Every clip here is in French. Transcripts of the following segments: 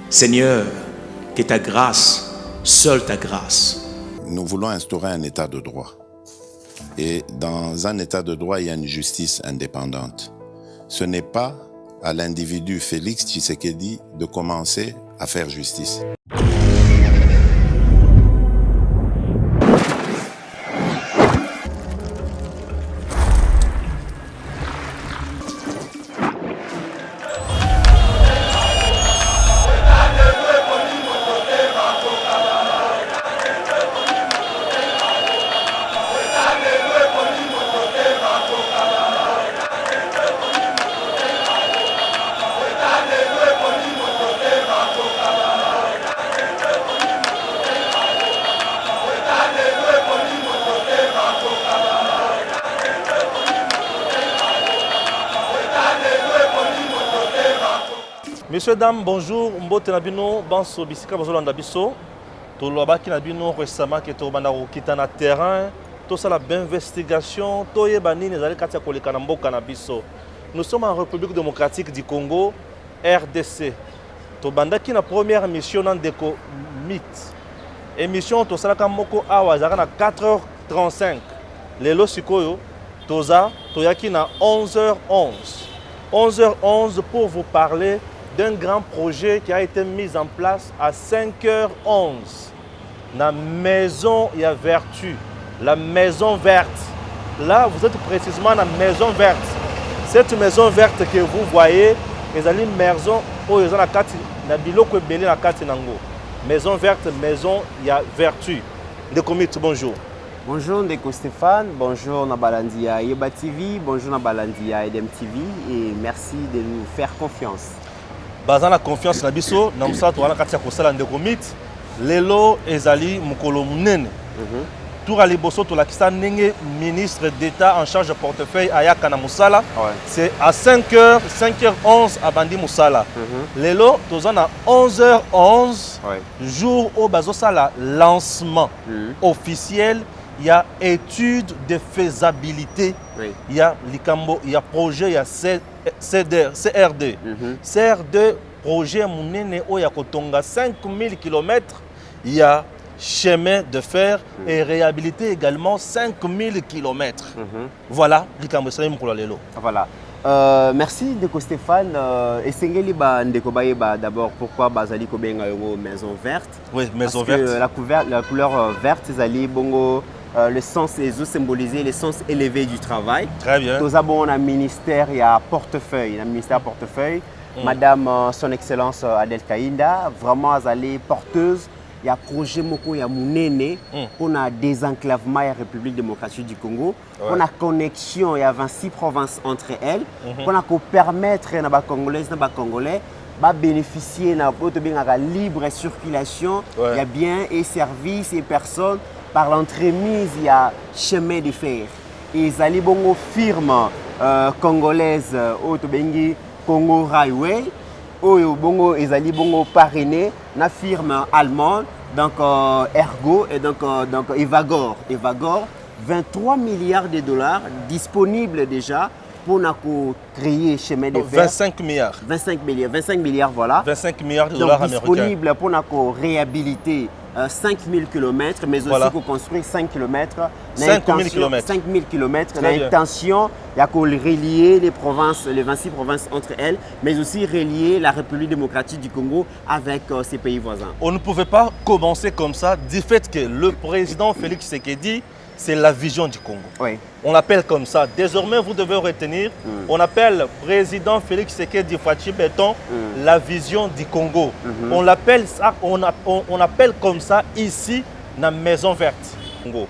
Seigneur, que ta grâce, seule ta grâce. Nous voulons instaurer un état de droit. Et dans un état de droit, il y a une justice indépendante. Ce n'est pas à l'individu Félix Tshisekedi de commencer à faire justice. Messieurs, dames, bonjour. Mbote Nabino, Banso Bisika, Bazolanda Bisso. Tolobaki Nabino récemment qui est au Banaro terrain. Tout ça, la investigation. Toye Bani, les Alekatia Kolekanambo Kanabiso. Nous sommes en République démocratique du Congo, RDC. Tobanda qui la première mission dans Déco Mythe. Émission Tosala Kamoko Awazara à 4h35. Lelo Sikoyo, Toza, Toyaki na 11h11. 11h11 pour vous parler d'un grand projet qui a été mis en place à 5h11. La maison y a vertu, la maison verte. Là, vous êtes précisément dans la maison verte. Cette maison verte que vous voyez, les amis maison où ils ont la carte, la biloko belé la carte nango. Maison verte, maison y a vertu. De comites, bonjour. Bonjour Ndeko Stéphane, bonjour Nabalandia Yeba TV, bonjour Nabalandia Edem TV et merci de nous faire confiance. Bazan la confiance na biso, namsa to wana katia kosala Ndeko Mythe, lelo ezali mukolo munene. Tour ali boso to la kisa ndenge ministre d'État en charge de portefeuille ayaka na musala. C'est à 5h, 5h11 à Bandi Musala. Lelo tozana 11h11 jour au bazo sala lancement officiel. Il y a étude de faisabilité, il y a Likambo, il y a projet, il y a CRD. CRD, projet Mounene, il y a Kotonga, 5000 km, il y a chemin de fer et réhabilité également 5000 km. Voilà, Likambo, c'est Lelo. Voilà. Merci Ndeko Stéphane. Et Sengeli Ndeko Bayeba d'abord pourquoi Bazali Kobenga maison verte. Oui, maison verte. verte. La couleur verte, Zali Bongo. Le sens est symbolisé le sens élevé du travail. Très bien. Nous avons un ministère, il y a portefeuille, un ministère portefeuille. Madame Son Excellence Adel Kaïnda, vraiment elle est porteuse. Il y a projet Moko, il y a Mounene, on a désenclavement et République démocratique du Congo. On a connexion, il y a 26 provinces entre elles. On a permettre aux Congolaises, aux Congolais de bénéficier de la libre circulation. Il y a biens et services et personnes. Par l'entremise, il y a chemin de fer. Et Zali Bongo firme congolaise Otobengi Congo Railway. Bongo et Zali Bongo parrainé la firme allemande donc Ergo et donc Evagor. Evagor 23 milliards de dollars disponibles déjà pour créer chemin de fer. 25 milliards. 25 milliards voilà. 25 milliards de dollars américains. Disponible pour réhabiliter 5000 km, mais aussi pour construire 5 km. 5000 km. 5000 km. L'intention, il y a qu'on relier les provinces, les 26 provinces entre elles, mais aussi relier la République démocratique du Congo avec ses pays voisins. On ne pouvait pas commencer comme ça du fait que le président Félix Tshisekedi, c'est la vision du Congo. On l'appelle comme ça. Désormais, vous devez retenir, on appelle président Félix Tshisekedi Fachi Béton la vision du Congo. On l'appelle ça, on appelle comme ça ici la maison verte Congo.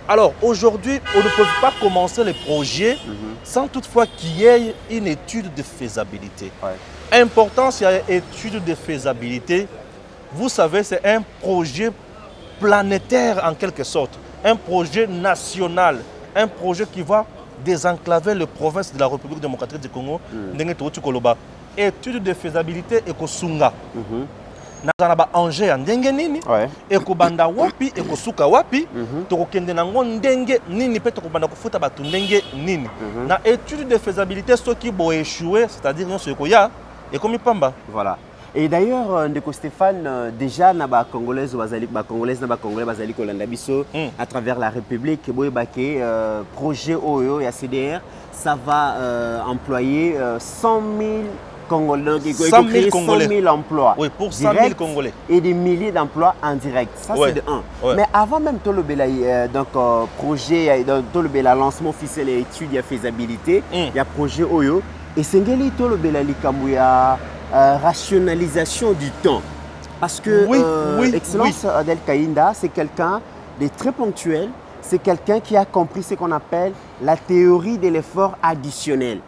Alors aujourd'hui, on ne peut pas commencer les projets sans toutefois qu'il y ait une étude de faisabilité. Important, s'il y a une étude de faisabilité, vous savez, c'est un projet planétaire en quelque sorte. Un projet national, un projet qui va désenclaver les provinces de la République démocratique du Congo. Étude de faisabilité et Kosunga. Nazana enjeu ya ndenge nini ekobanda wapi ekosuka wapi tokokende nango ndenge nini pe tokobanda kofuta batu ndenge nini na étude de faisabilité soki bo échouer c'est-à-dire non ce koya et comme pamba voilà. Et d'ailleurs, Ndeko Stéphane, déjà, na ba congolaise, congolais, bazali kolanda biso à travers la République, projet OYO et CDR, ça va employer 100 000 Congolais, 100 000 Congolais. 100 000 emplois. Oui, pour 100 000 Congolais. Et des milliers d'emplois en direct. Ça, Ouais. c'est de 1. Ouais. Mais avant même tout le projet, tout le lancement officiel et étude, il y a faisabilité, il y a projet OYO. Et c'est tout le likambo, il y a rationalisation du temps. Parce que Excellence Adel Kaïnda, c'est quelqu'un de très ponctuel. C'est quelqu'un qui a compris ce qu'on appelle la théorie de l'effort additionnel.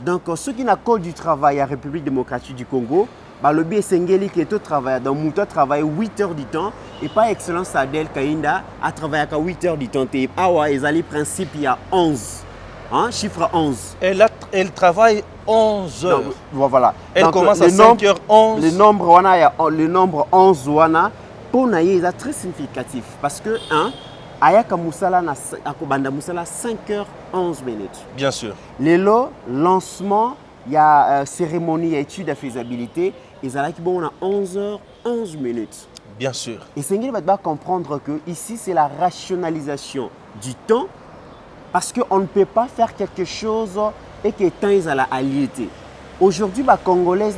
Donc, ceux qui n'ont du travail à la République démocratique du Congo, le bien Sengeli qui est au travail, donc Mouta travaille 8 heures du temps et pas Excellence Adel Kaïnda a travaillé à 8 heures du temps. Et ils ont le principe, il y a 11. Hein, chiffre 11. Elle travaille 11 heures. Donc, voilà. Elle donc, commence à 5h11. Le nombre 11 wana, pour Naye, c'est très significatif. Parce que, Ayaka Moussala na Akobanda Moussala 5h11 minutes. Bien sûr. Le lancement, il y a cérémonie, il y a étude de faisabilité. Ils ont bon, on a 11h11 minutes. Bien sûr. Et Sengeli va comprendre que ici, c'est la rationalisation du temps. Parce qu'on ne peut pas faire quelque chose et que le temps est à la aliété. Aujourd'hui, les Congolais,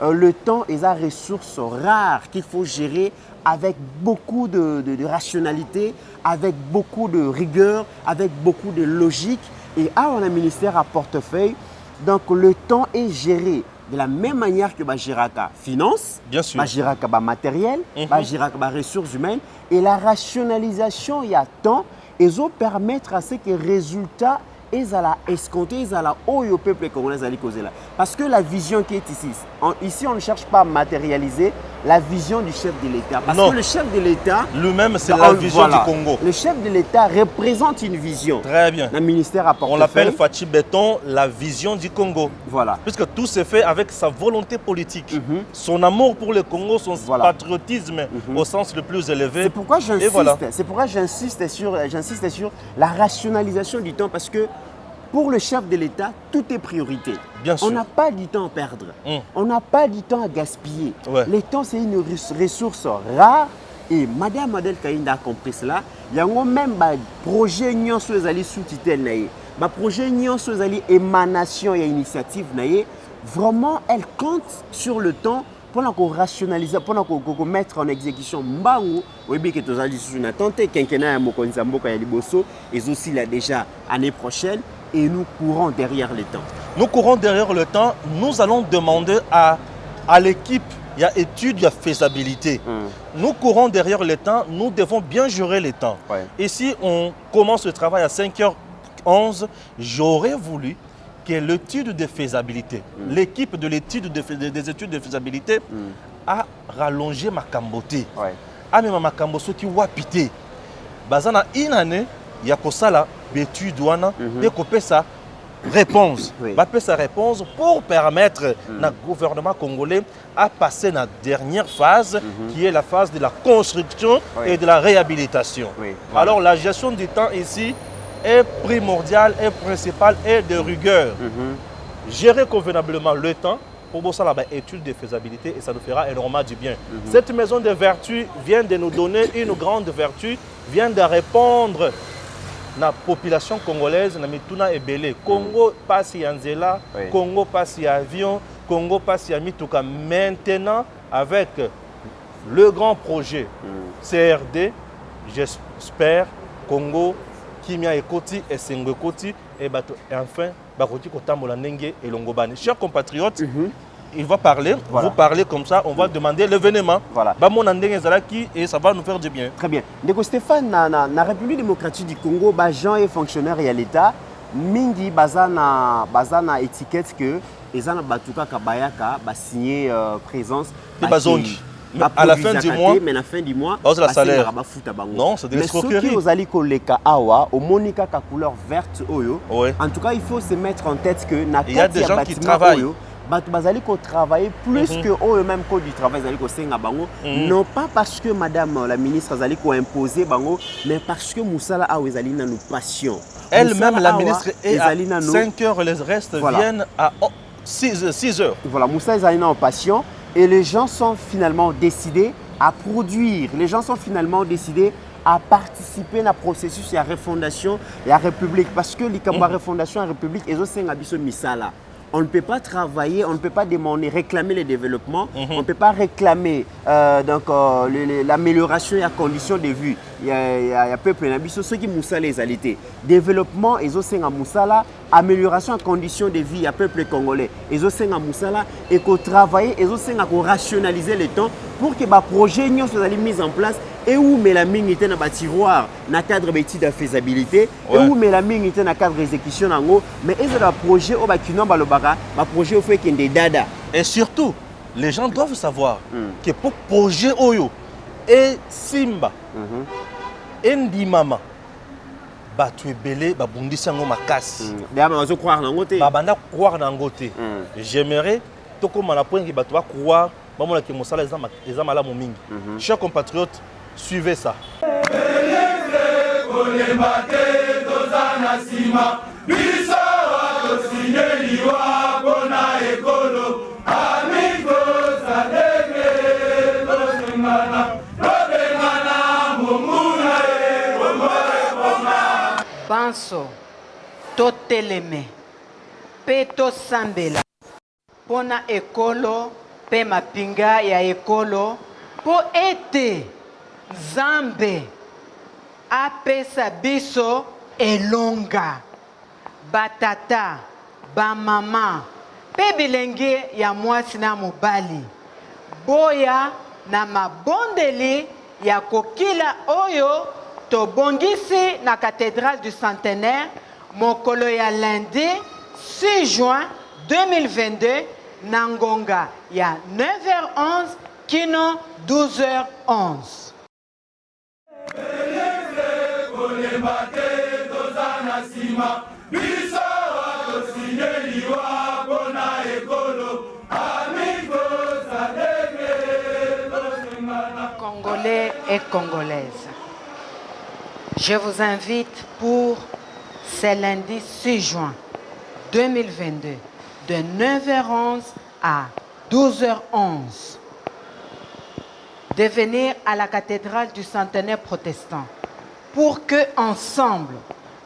le temps est une ressource rare qu'il faut gérer avec beaucoup de rationalité, avec beaucoup de rigueur, avec beaucoup de logique. Et on a un ministère à portefeuille. Donc le temps est géré de la même manière que Bajiraka finance, Bajiraka matériel, Bajiraka ressources humaines. Et la rationalisation, il y a temps, et ça permettre à ce que les résultats ils allaient escompter, ils allaient au peuple congolais. Parce que la vision qui est ici, ici on ne cherche pas à matérialiser la vision du chef de l'État. Parce que le chef de l'État, lui-même, c'est la vision du Congo. Le chef de l'État représente une vision. Très bien. Le ministère à portefeuille. On l'appelle Fachi Béton, la vision du Congo. Voilà. Puisque tout se fait avec sa volonté politique, son amour pour le Congo, son patriotisme au sens le plus élevé. C'est pourquoi j'insiste sur la rationalisation du temps, parce que pour le chef de l'État, tout est priorité. Bien sûr. On n'a pas du temps à perdre. On n'a pas du temps à gaspiller. Le temps, c'est une ressource rare. Et Madame Adel Kaïnda a compris cela. Il y a même des projets sous-titel. Des projets émanation et initiative. Vraiment, elle compte sur le temps pour rationaliser, pour mettre en exécution. Nous attendons quinquennat et aussi là déjà l'année prochaine. Et nous courons derrière le temps. Nous courons derrière le temps. Nous allons demander à l'équipe, il y a étude, il y a faisabilité. Nous courons derrière le temps. Nous devons bien gérer le temps. Et si on commence le travail à 5h11, j'aurais voulu que l'étude de faisabilité, l'équipe de l'étude des études de faisabilité a rallongé ma camboté. A même ma camboso qui wapité. Bazana une année, il y a ça là. Étude douane et couper sa réponse. Sa réponse pour permettre au gouvernement congolais à passer la dernière phase qui est la phase de la construction et de la réhabilitation. Alors la gestion du temps ici est primordiale, est principale et de rigueur. Gérer convenablement le temps pour ça là étude de faisabilité et ça nous fera énormément du bien. Cette maison de vertu vient de nous donner une grande vertu, vient de répondre la population congolaise na mituna ebele. Congo passe à Nzela, Congo passe à avion, Congo passe à mituka. Maintenant, avec le grand projet CRD, j'espère Congo, Kimia Ekoti et Sengwe Koti et enfin Bakoti Kotambola Nenge et Longobani. Chers compatriotes, il va parler, vous parlez comme ça, on va demander l'événement. Et ça va nous faire du bien. Très bien. Ndeko Stéphane, dans la République démocratique du Congo, les gens et fonctionnaires et l'État, mingi bazana étiquette que les gens batuka kabayaka ba signé présence. À la fin du mois, mais à la fin du mois, la salaire. Non, c'est de l'escroquerie. Mais ceux qui ont koleka awa, au monika ka couleur verte oyo. En tout cas, il faut se mettre en tête que il y a des gens qui travaillent. Bazali ko travailler plus que eux même que du travail zali ko senga bango non pas parce que madame la ministre zali ko imposer bango mais parce que Moussala a zali na nous passion elle même la ministre est à 5h les restes viennent à 6 heures. Voilà, Moussa est en passion et les gens sont finalement décidés à produire. Les gens sont finalement décidés à participer à processus de refondation de la République. Parce que les refondation de la République, ils ont un misala. On ne peut pas travailler, on ne peut pas demander, réclamer le développement, on ne peut pas réclamer l'amélioration et la condition de vie. Il y a peuple, ceux qui moussent les alités. Développement, ils ont un moussala, amélioration et condition de vie, il y a peuple congolais. Ils ont un moussala et qu'on travaille, ils ont un rationaliser le temps pour que les projets soient mis en place. Et où Mélamine était dans le tiroir, dans le cadre de faisabilité, et où Mélamine était dans le cadre d'exécution, mais il y a un projet qui est projet qui est des dada. Et surtout, les gens doivent savoir que pour le projet Oyo et Simba, et Ndimama, tu es belé, tu es makasi. Tu croire dans le côté. Tu croire dans le côté. J'aimerais que tu croire que chers compatriotes, suivez ça. Banso, toteleme, peto sambela, pona ekolo, pe mapinga ya ekolo, po ete Zambe apesa biso elonga batata bamama pe bilenge ya mwasi na mobali boya na mabondeli ya kokila oyo tobongisi na cathédrale du centenaire mokolo ya lundi 6 juin 2022 na ngonga ya 9h11 kino 12h11. Congolais et Congolaises, je vous invite pour ce lundi 6 juin 2022 de 9h11 à 12h11 de venir à la cathédrale du centenaire protestant pour que ensemble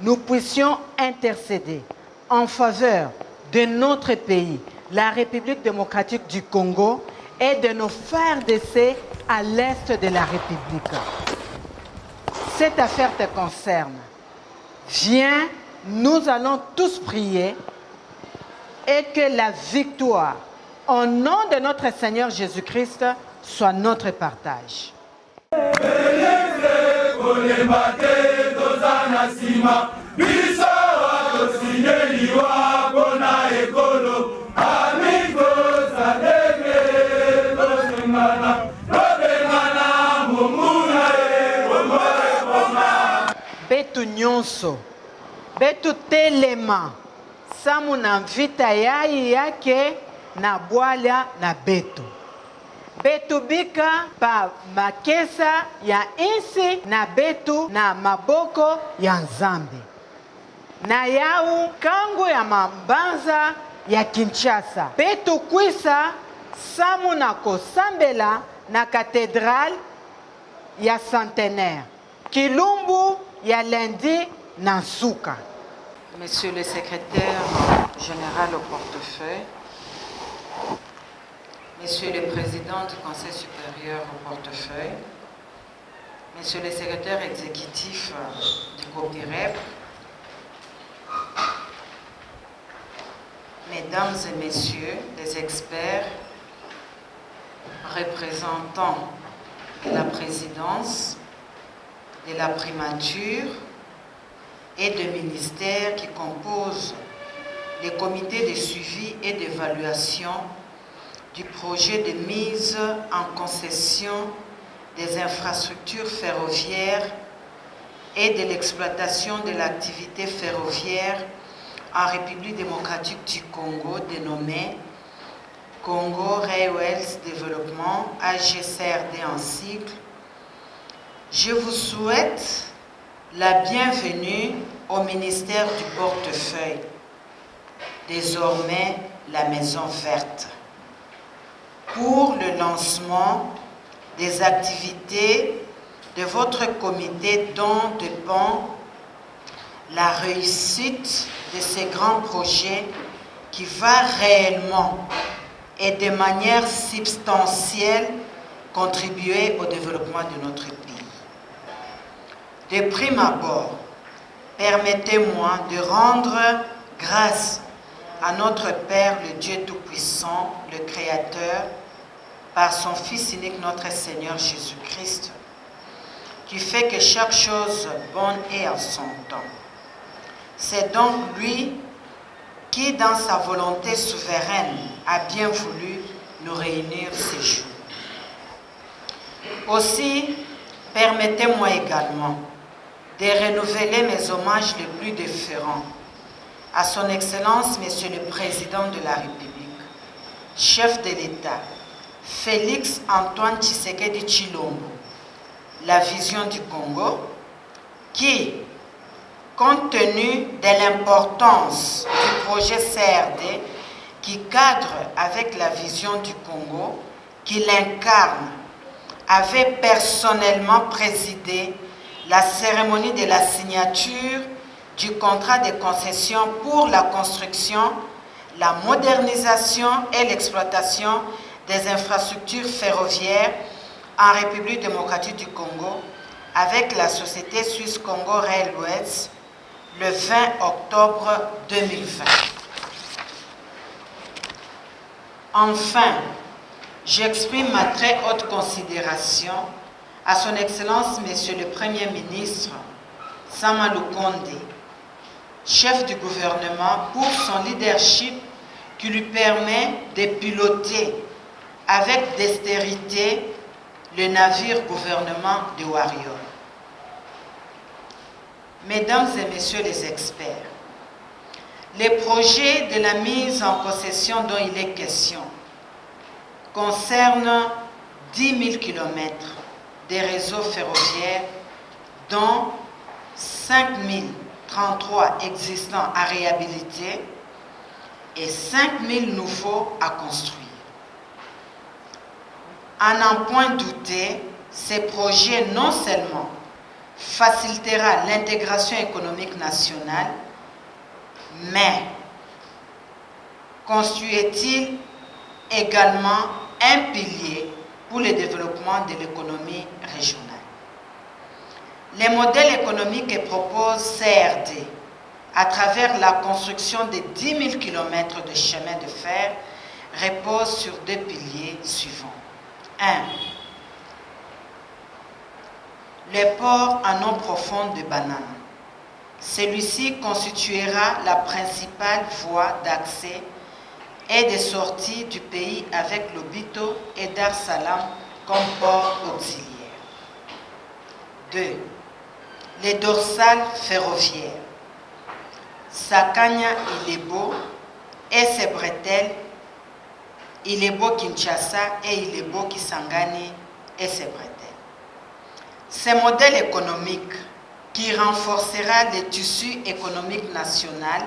nous puissions intercéder en faveur de notre pays, la République démocratique du Congo et de nos frères d'essai à l'est de la République. Cette affaire te concerne. Viens, nous allons tous prier et que la victoire, au nom de notre Seigneur Jésus-Christ, soit notre partage. Betu nyonso, betu telema, samu na mvita yai yake na bwala na betu. Betu bika pa makesa ya insi na betu na maboko ya Nzambe. Na yau kangu ya mambanza ya Kinshasa. Betu kwisa samu na kosambela na cathédrale ya centenaire. Kilumbu ya lundi na Nsuka. Monsieur le secrétaire général au portefeuille, Monsieur le Président du Conseil supérieur au portefeuille, Monsieur le secrétaire exécutif du COPIREP, Mesdames et Messieurs les experts, représentants de la présidence, de la primature et de ministères qui composent les comités de suivi et d'évaluation du projet de mise en concession des infrastructures ferroviaires et de l'exploitation de l'activité ferroviaire en République démocratique du Congo dénommée Congo Railways Development, AGCRD en sigle. Je vous souhaite la bienvenue au ministère du portefeuille, désormais la Maison Verte pour le lancement des activités de votre comité dont dépend la réussite de ces grands projets qui va réellement et de manière substantielle contribuer au développement de notre pays. De prime abord, permettez-moi de rendre grâce à notre Père, le Dieu Tout-Puissant, le Créateur, par son Fils unique, notre Seigneur Jésus-Christ, qui fait que chaque chose bonne est en son temps. C'est donc lui qui, dans sa volonté souveraine, a bien voulu nous réunir ces jours. Aussi, permettez-moi également de renouveler mes hommages les plus déférents à son Excellence, Monsieur le Président de la République, chef de l'État, Félix Antoine Tshisekedi Tshilombo, la vision du Congo, qui, compte tenu de l'importance du projet CRD qui cadre avec la vision du Congo, qu'il incarne, avait personnellement présidé la cérémonie de la signature du contrat de concession pour la construction, la modernisation et l'exploitation des infrastructures ferroviaires en République démocratique du Congo avec la société suisse Congo Railways le 20 octobre 2020. Enfin, j'exprime ma très haute considération à son Excellence, Monsieur le Premier ministre Sama Lukonde, chef du gouvernement, pour son leadership qui lui permet de piloter avec dextérité le navire gouvernement de Warrior. Mesdames et messieurs les experts, les projets de la mise en possession dont il est question concernent 10 000 km des réseaux ferroviaires, dont 5 033 existants à réhabiliter et 5 000 nouveaux à construire. À n'en point douter, ces projets non seulement facilitera l'intégration économique nationale, mais constitue-t-il également un pilier pour le développement de l'économie régionale. Les modèles économiques que propose CRD à travers la construction de 10 000 km de chemin de fer reposent sur deux piliers suivants. 1. Le port en eau profonde de Banane. Celui-ci constituera la principale voie d'accès et de sortie du pays avec Lobito et Dar Salam comme port auxiliaire. 2. Les dorsales ferroviaires. Sakanya-Ilebo et ses bretelles, Ilebo-Kinshasa et Ilebo-Kisangani et ses bretelles. Ces modèles économiques qui renforcera le tissu économique national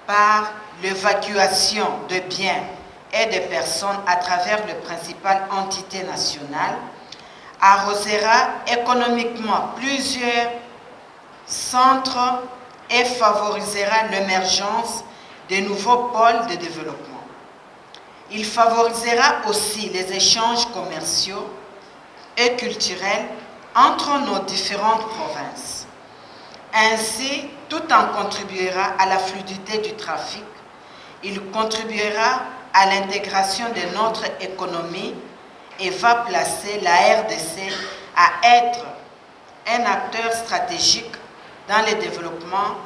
par l'évacuation de biens et de personnes à travers les principales entités nationales, arrosera économiquement plusieurs centres et favorisera l'émergence de nouveaux pôles de développement. Il favorisera aussi les échanges commerciaux et culturels entre nos différentes provinces. Ainsi, tout en contribuera à la fluidité du trafic, il contribuera à l'intégration de notre économie et va placer la RDC à être un acteur stratégique dans le développement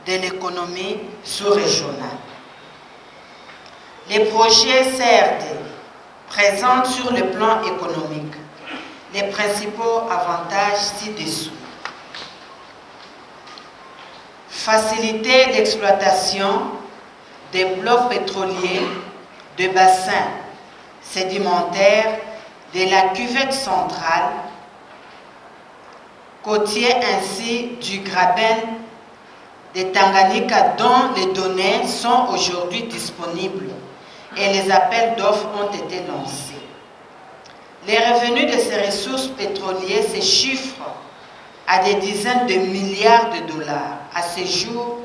de l'économie sous-régionale. Les projets CRD présentent sur le plan économique les principaux avantages ci-dessous. Faciliter l'exploitation des blocs pétroliers de bassins sédimentaires de la cuvette centrale, côtier ainsi du Graben de Tanganyika dont les données sont aujourd'hui disponibles et les appels d'offres ont été lancés. Les revenus de ces ressources pétrolières se chiffrent à des dizaines de milliards de dollars. À ce jour,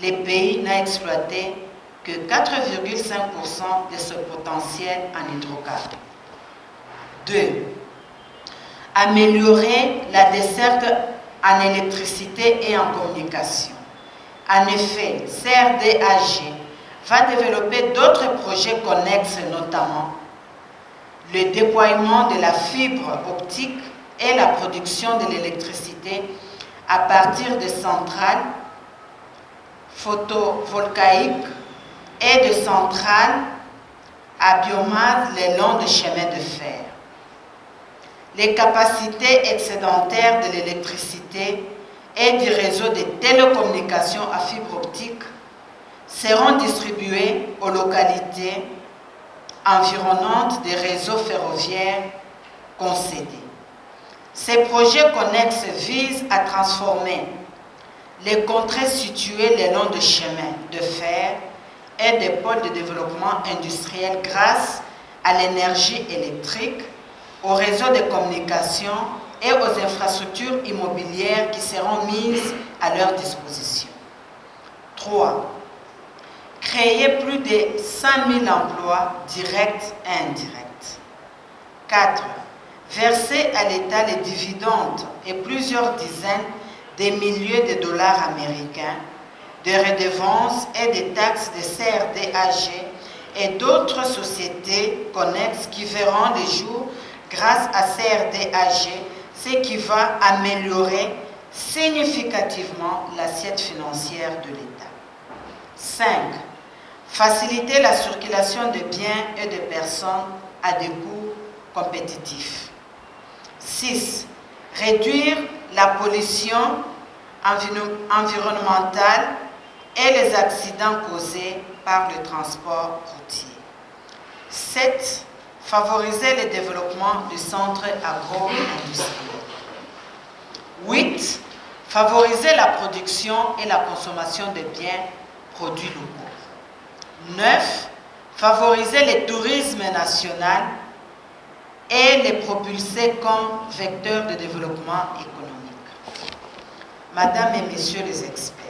le pays n'a exploité que 4,5% de ce potentiel en hydrocarbures. 2. Améliorer la desserte en électricité et en communication. En effet, CRDAG va développer d'autres projets connexes, notamment le déploiement de la fibre optique et la production de l'électricité à partir de centrales photovoltaïques et de centrales à biomasse le long des chemins de fer. Les capacités excédentaires de l'électricité et du réseau de télécommunications à fibre optique seront distribuées aux localités environnantes des réseaux ferroviaires concédés. Ces projets connexes visent à transformer les contrées situées le long de chemins de fer et des pôles de développement industriel grâce à l'énergie électrique, aux réseaux de communication et aux infrastructures immobilières qui seront mises à leur disposition. 3. Créer plus de 100 000 emplois directs et indirects. 4. Verser à l'État les dividendes et plusieurs dizaines de milliers de dollars américains de redevances et des taxes de CRDAG et d'autres sociétés connexes qui verront le jour grâce à CRDAG, ce qui va améliorer significativement l'assiette financière de l'État. 5. Faciliter la circulation de biens et de personnes à des coûts compétitifs. 6. Réduire la pollution environnementale et les accidents causés par le transport routier. 7. Favoriser le développement du centre agro-industriel. 8. Favoriser la production et la consommation de biens produits locaux. 9. Favoriser le tourisme national et les propulser comme vecteur de développement économique. Mesdames et messieurs les experts,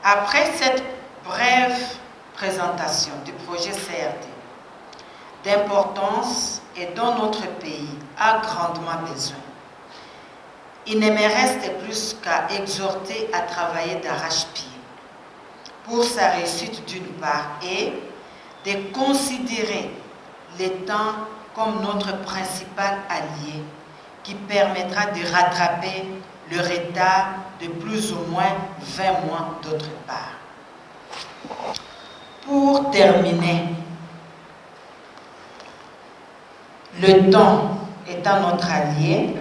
après cette brève présentation du projet CRD, d'importance et dont notre pays a grandement besoin, il ne me reste plus qu'à exhorter à travailler d'arrache-pied pour sa réussite d'une part et de considérer l'État comme notre principal allié qui permettra de rattraper le retard de plus ou moins 20 mois d'autre part. Pour terminer, le temps étant notre allié,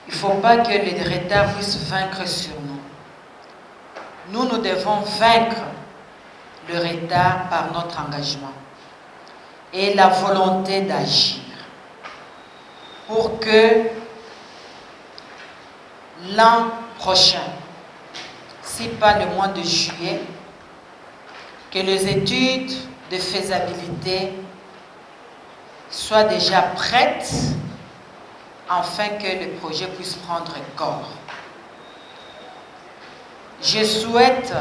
il ne faut pas que le retard puisse vaincre sur nous. Nous devons vaincre le retard par notre engagement et la volonté d'agir pour que l'an prochain, si pas le mois de juillet, que les études de faisabilité soient déjà prêtes afin que le projet puisse prendre corps. Je souhaite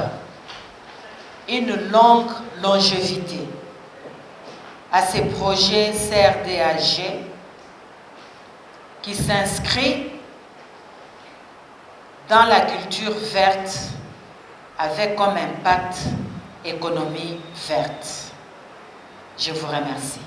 une longue longévité à ces projets CRDAG qui s'inscrit dans la culture verte avec comme impact économie verte. Je vous remercie.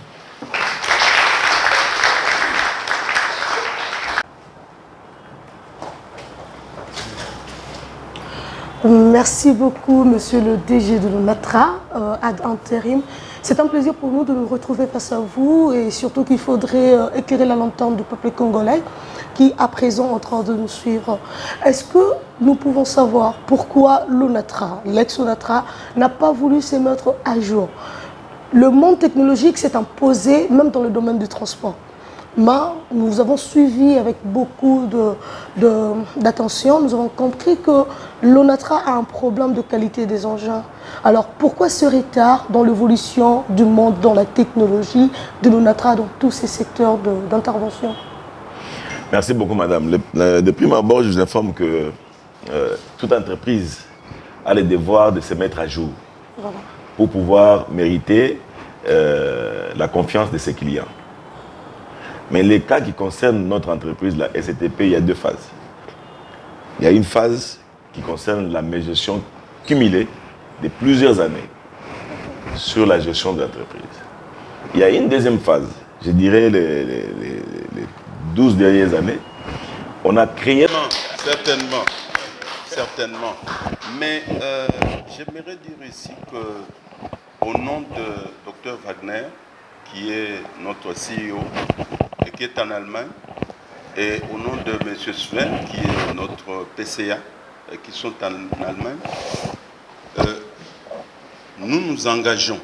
Merci beaucoup, monsieur le DG de l'ONATRA, ad intérim. C'est un plaisir pour nous de nous retrouver face à vous et surtout qu'il faudrait éclairer la lanterne du peuple congolais qui, à présent, est en train de nous suivre. Est-ce que nous pouvons savoir pourquoi l'ONATRA, l'ex-ONATRA, n'a pas voulu se mettre à jour? Le monde technologique s'est imposé même dans le domaine du transport. Mais nous avons suivi avec beaucoup d'attention. Nous avons compris que l'ONATRA a un problème de qualité des engins. Alors pourquoi ce retard dans l'évolution du monde, dans la technologie de l'ONATRA, dans tous ces secteurs d'intervention? Merci beaucoup, madame. De prime abord, je vous informe que toute entreprise a le devoir de se mettre à jour pour pouvoir mériter la confiance de ses clients. Mais les cas qui concernent notre entreprise, la SCTP, il y a deux phases. Il y a une phase qui concerne la gestion cumulée de plusieurs années sur la gestion de l'entreprise. Il y a une deuxième phase, je dirais les 12 dernières années. On a créé... Certainement. Mais j'aimerais dire ici qu'au nom de Dr Wagner, qui est notre CEO et qui est en Allemagne, et au nom de M. Sven, qui est notre PCA, et qui sont en Allemagne, nous nous engageons,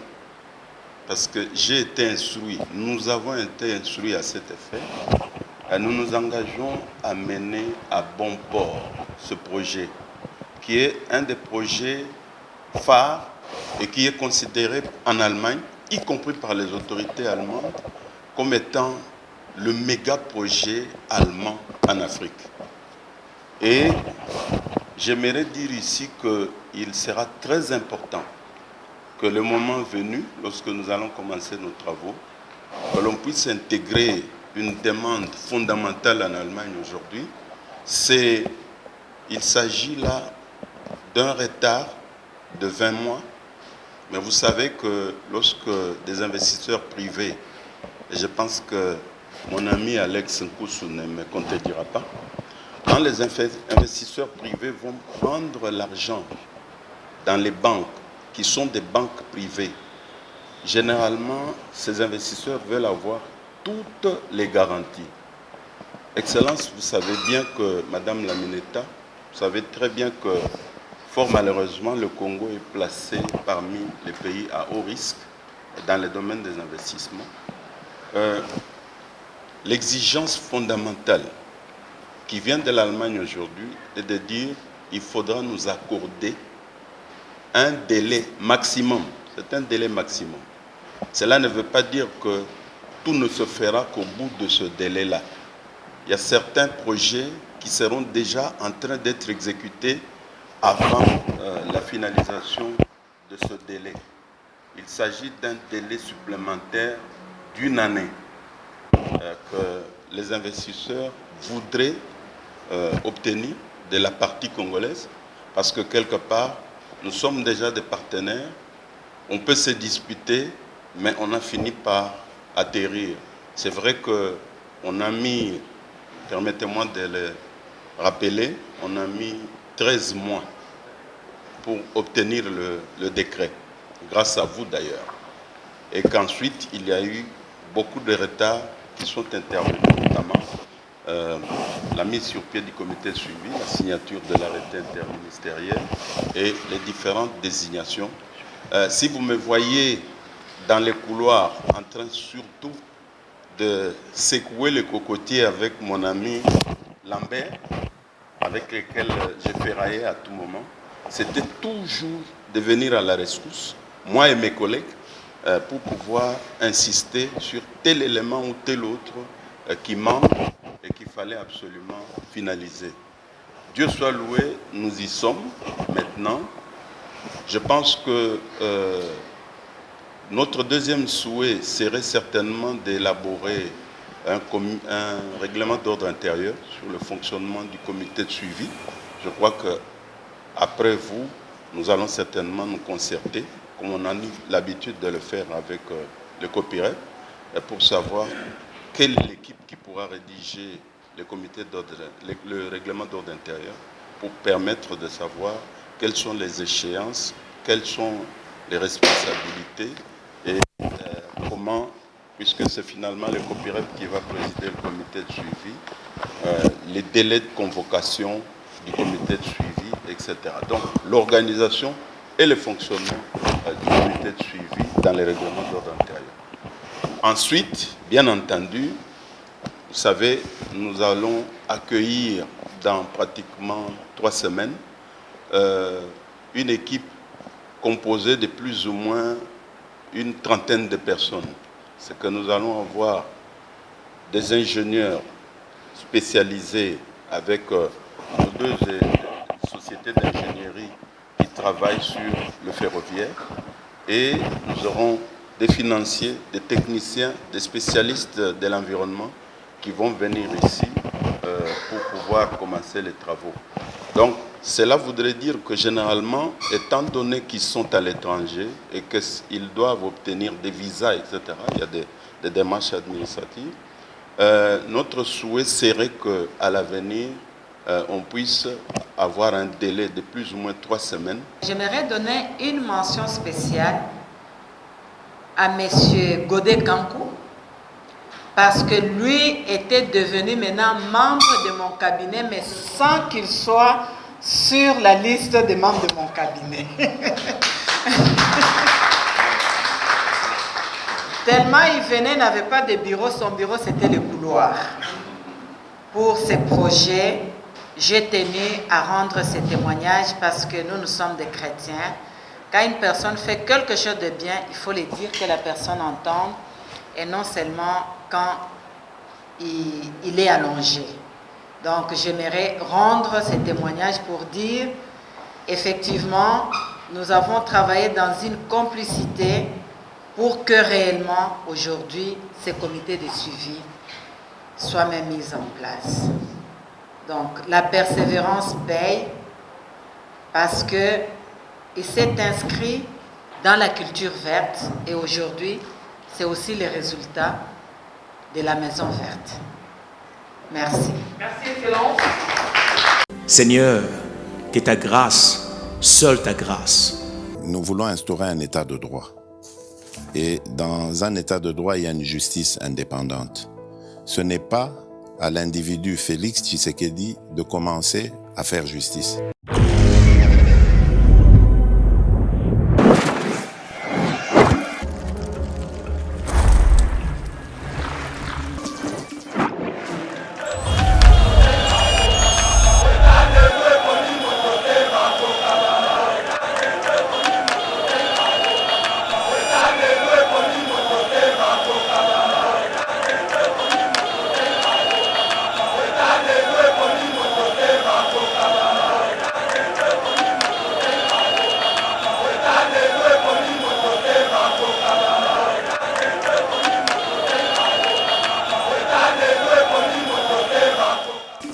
parce que j'ai été instruit, nous avons été instruits à cet effet, et nous nous engageons à mener à bon port ce projet, qui est un des projets phares et qui est considéré en Allemagne, y compris par les autorités allemandes, comme étant le méga projet allemand en Afrique. Et j'aimerais dire ici qu'il sera très important que le moment venu, lorsque nous allons commencer nos travaux, que l'on puisse intégrer une demande fondamentale en Allemagne aujourd'hui. Il s'agit là d'un retard de 20 mois. Mais vous savez que lorsque des investisseurs privés, et je pense que mon ami Alex Nkoussou ne me contredira pas, quand les investisseurs privés vont prendre l'argent dans les banques, qui sont des banques privées, généralement, ces investisseurs veulent avoir toutes les garanties. Excellence, vous savez bien que, Madame Lamineta, vous savez très bien que, fort malheureusement, le Congo est placé parmi les pays à haut risque dans le domaine des investissements. L'exigence fondamentale qui vient de l'Allemagne aujourd'hui est de dire qu'il faudra nous accorder un délai maximum. C'est un délai maximum. Cela ne veut pas dire que tout ne se fera qu'au bout de ce délai-là. Il y a certains projets qui seront déjà en train d'être exécutés avant la finalisation de ce délai. Il s'agit d'un délai supplémentaire d'1 année que les investisseurs voudraient obtenir de la partie congolaise, parce que quelque part, nous sommes déjà des partenaires, on peut se disputer, mais on a fini par atterrir. C'est vrai qu'on a mis, permettez-moi de le rappeler, on a mis 13 mois pour obtenir le décret, grâce à vous d'ailleurs. Et qu'ensuite, il y a eu beaucoup de retards qui sont intervenus, notamment la mise sur pied du comité de suivi, la signature de l'arrêté interministériel et les différentes désignations. Si vous me voyez dans les couloirs en train surtout de secouer le cocotier avec mon ami Lambert, avec lequel je ferraillais à tout moment, c'était toujours de venir à la rescousse, moi et mes collègues, pour pouvoir insister sur tel élément ou tel autre qui manque et qu'il fallait absolument finaliser. Dieu soit loué, nous y sommes maintenant. Je pense que notre deuxième souhait serait certainement d'élaborer un règlement d'ordre intérieur sur le fonctionnement du comité de suivi. Je crois qu'après vous, nous allons certainement nous concerter, comme on a l'habitude de le faire avec le copyright, pour savoir quelle est l'équipe qui pourra rédiger le règlement d'ordre intérieur pour permettre de savoir quelles sont les échéances, quelles sont les responsabilités et comment, puisque c'est finalement le copyright qui va présider le comité de suivi, les délais de convocation du comité de suivi, etc. Donc l'organisation et le fonctionnement du comité de suivi dans les règlements d'ordre intérieur. Ensuite, bien entendu, savez, nous allons accueillir dans pratiquement 3 semaines une équipe composée de plus ou moins une trentaine de personnes. C'est que nous allons avoir des ingénieurs spécialisés avec nos 2 sociétés d'ingénierie qui travaillent sur le ferroviaire, et nous aurons des financiers, des techniciens, des spécialistes de l'environnement qui vont venir ici pour pouvoir commencer les travaux. Donc, cela voudrait dire que généralement, étant donné qu'ils sont à l'étranger et qu'ils doivent obtenir des visas, etc., il y a des démarches administratives, notre souhait serait qu'à l'avenir, on puisse avoir un délai de plus ou moins 3 semaines. J'aimerais donner une mention spéciale à M. Godé Kankou, parce que lui était devenu maintenant membre de mon cabinet, mais sans qu'il soit sur la liste des membres de mon cabinet. Tellement il venait, n'avait pas de bureau, son bureau c'était le couloir. Pour ces projets, j'ai tenu à rendre ces témoignages parce que nous sommes des chrétiens. Quand une personne fait quelque chose de bien, il faut le dire, que la personne entende, et non seulement quand il est allongé. Donc j'aimerais rendre ces témoignages pour dire, effectivement, nous avons travaillé dans une complicité pour que réellement, aujourd'hui, ces comités de suivi soient même mis en place. Donc la persévérance paye, parce qu'il s'est inscrit dans la culture verte, et aujourd'hui, c'est aussi le résultat de la Maison Verte. Merci. Merci, Excellence. Seigneur, que ta grâce, seule ta grâce. Nous voulons instaurer un état de droit. Et dans un état de droit, il y a une justice indépendante. Ce n'est pas à l'individu Félix Tshisekedi de commencer à faire justice.